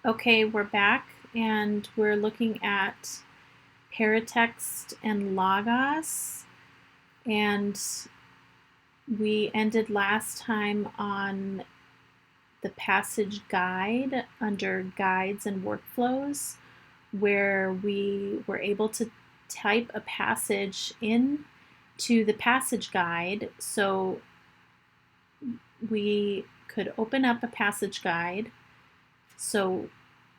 Okay, we're back and we're looking at Paratext and Logos, and we ended last time on the passage guide under guides and workflows, where we were able to type a passage in to the passage guide. So we could open up a passage guide. So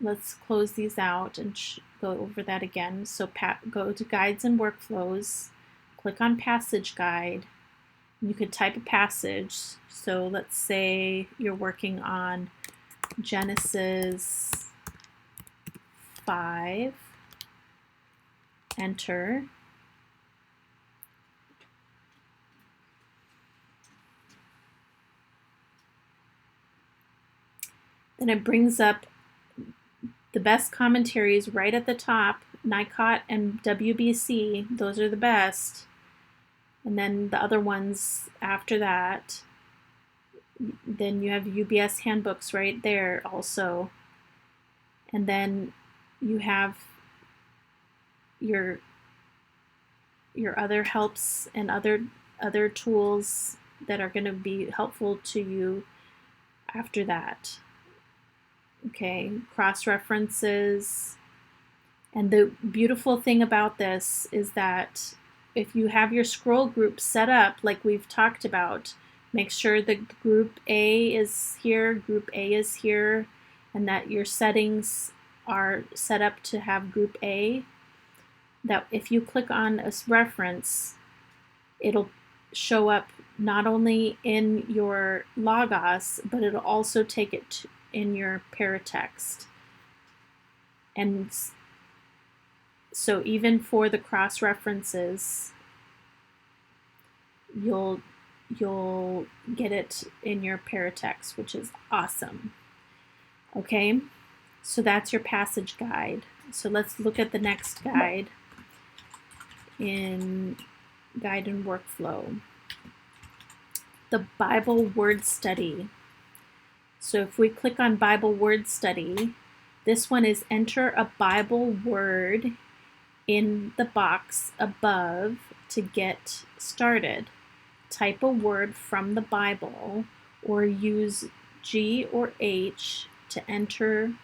let's close these out and go over that again. So go to Guides and Workflows, click on Passage Guide. You could type a passage. So let's say you're working on Genesis 5. Enter. Then it brings up the best commentaries right at the top, Nicot and WBC. Those are the best. And then the other ones after that. Then you have UBS handbooks right there also. And then you have your other helps and other tools that are going to be helpful to you after that. Okay, cross-references. And the beautiful thing about this is that if you have your scroll group set up like we've talked about, make sure that group A is here, group A is here, and that your settings are set up to have group A. That if you click on a reference, it'll show up not only in your Logos, but it'll also take it in your Paratext. And so even for the cross references, you'll get it in your Paratext, which is awesome. Okay, so that's your passage guide. So let's look at the next guide in Guide and Workflow. The Bible Word Study. So if we click on Bible Word Study, this one is enter a Bible word in the box above to get started. Type a word from the Bible or use G or H to enter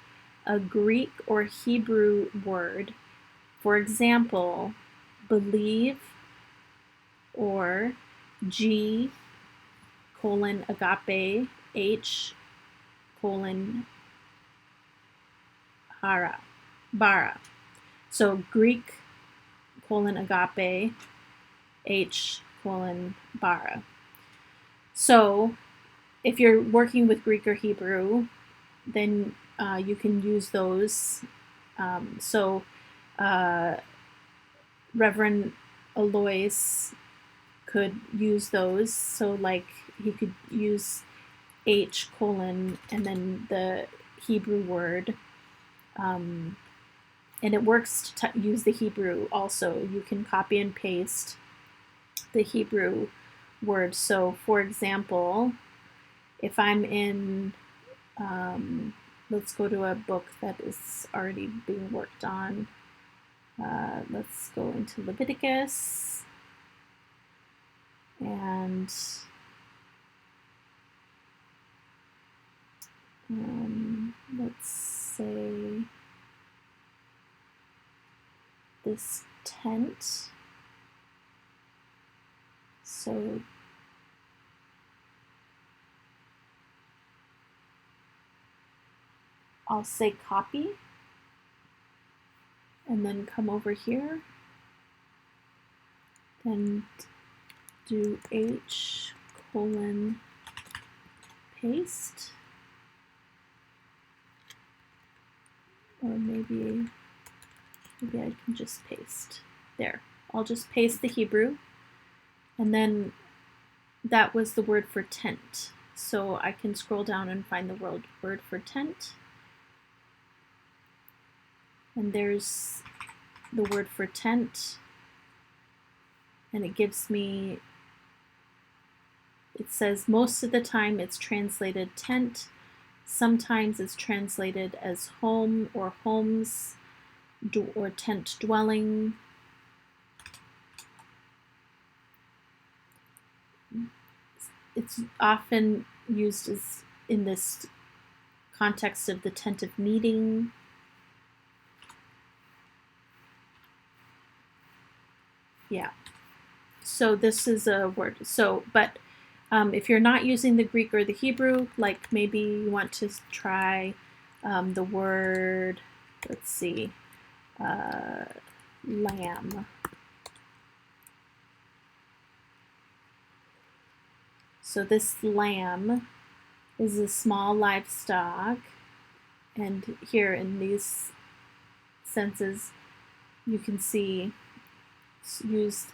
a Greek or Hebrew word. For example, believe or G : agape, H : bara. So Greek : agape, H : bara. So if you're working with Greek or Hebrew, then you can use those. Reverend Alois could use those. So like he could use H : and then the Hebrew word. And it works to use the Hebrew also. You can copy and paste the Hebrew word. So for example, if I'm in, let's go to a book that is already being worked on. Let's go into Leviticus, and let's say this tent. So I'll say copy and then come over here and do H : paste, or maybe I can just paste. There, I'll just paste the Hebrew, and then that was the word for tent. So I can scroll down and find the word for tent. And there's the word for tent. And it gives me, it says most of the time it's translated tent, Sometimes it's translated as home or homes or tent dwelling. It's often used as in this context of the tent of meeting. Yeah. So this is a word. So, but if you're not using the Greek or the Hebrew, like maybe you want to try the word, let's see, lamb. So this lamb is a small livestock, and here in these senses you can see it's used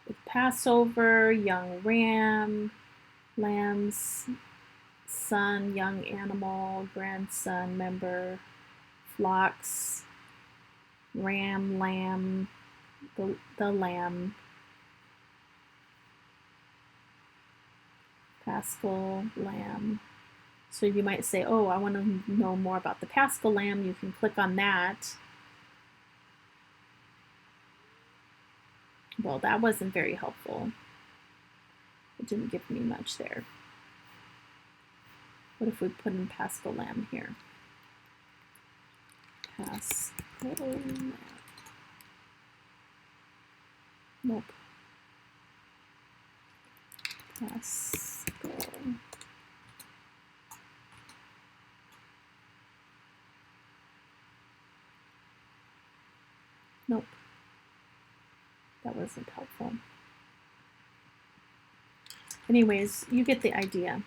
with Passover, young ram, lamb's son, young animal, grandson, member, flocks, ram, lamb, the lamb, paschal lamb. So you might say, oh, I want to know more about the paschal lamb. You can click on that. Well, that wasn't very helpful. It didn't give me much there. What if we put in paschal lamb here? Paschal lamb. Nope. Paschal. Nope. That wasn't helpful. Anyways, you get the idea.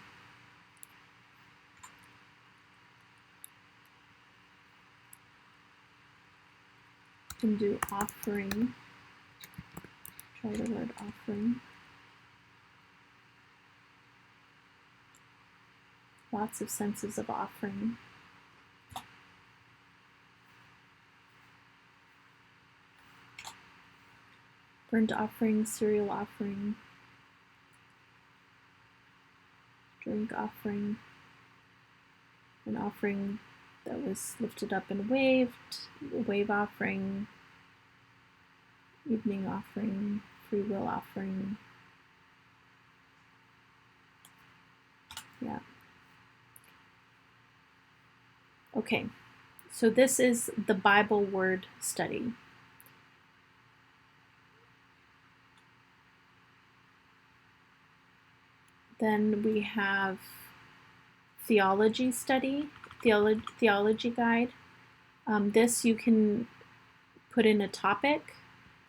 You can do offering. Try the word offering. Lots of senses of offering. Burnt offering, cereal offering, drink offering, an offering that was lifted up and waved, a wave offering, evening offering, free will offering. Yeah. Okay, so this is the Bible word study. Then we have theology study, theology guide. This you can put in a topic,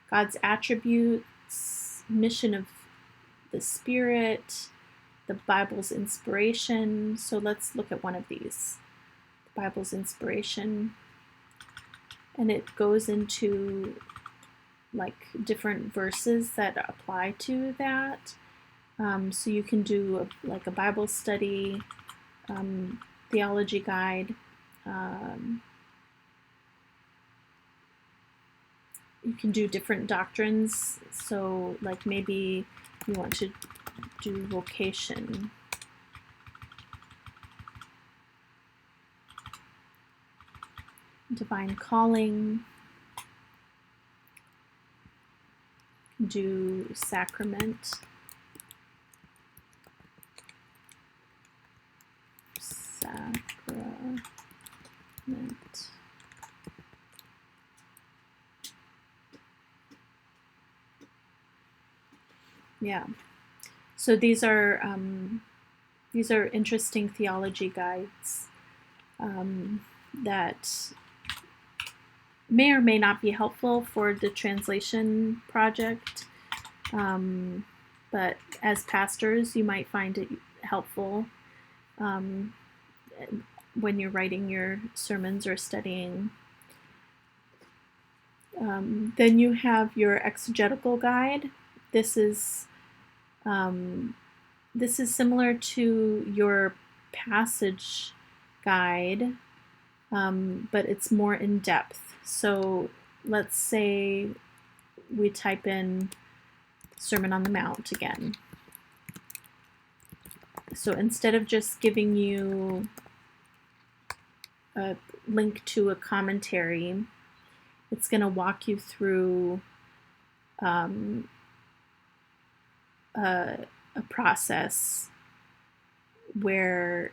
God's attributes, mission of the Spirit, the Bible's inspiration. So let's look at one of these. The Bible's inspiration. And it goes into like different verses that apply to that. So you can do like a Bible study, theology guide. You can do different doctrines. So like maybe you want to do vocation. Divine calling. Do sacrament. Sacrament. Yeah. So these are interesting theology guides that may or may not be helpful for the translation project. But as pastors, you might find it helpful when you're writing your sermons or studying. Then you have your exegetical guide. This is similar to your passage guide, but it's more in depth. So let's say we type in Sermon on the Mount again. So instead of just giving you a link to a commentary. It's going to walk you through a process where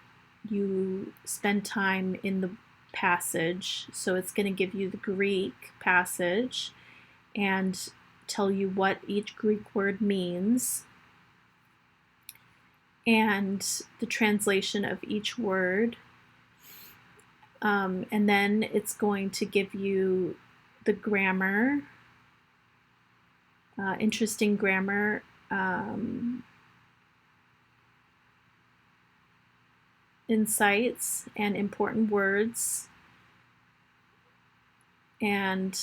you spend time in the passage. So it's going to give you the Greek passage and tell you what each Greek word means and the translation of each word. And then it's going to give you the grammar, interesting grammar, insights and important words, and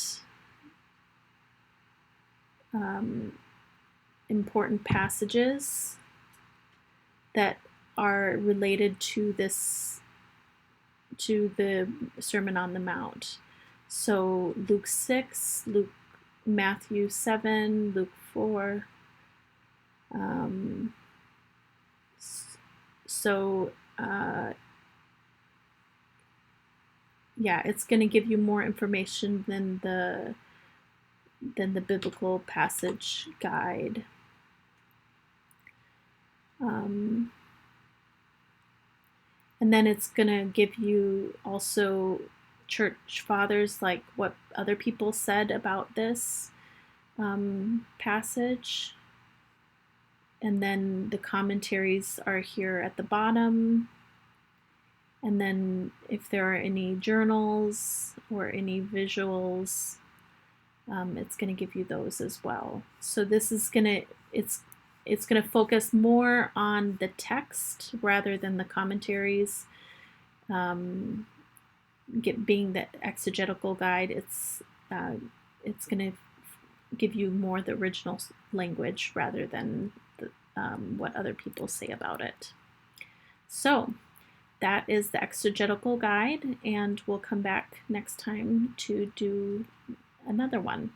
important passages that are related to the Sermon on the Mount. So Luke 6, Matthew 7, Luke 4. Yeah, it's going to give you more information than the biblical passage guide. And then it's going to give you also church fathers, like what other people said about this passage. And then the commentaries are here at the bottom. And then if there are any journals or any visuals, it's going to give you those as well. So this is it's going to focus more on the text rather than the commentaries. Being the exegetical guide, it's going to give you more the original language rather than what other people say about it. So that is the exegetical guide, and we'll come back next time to do another one.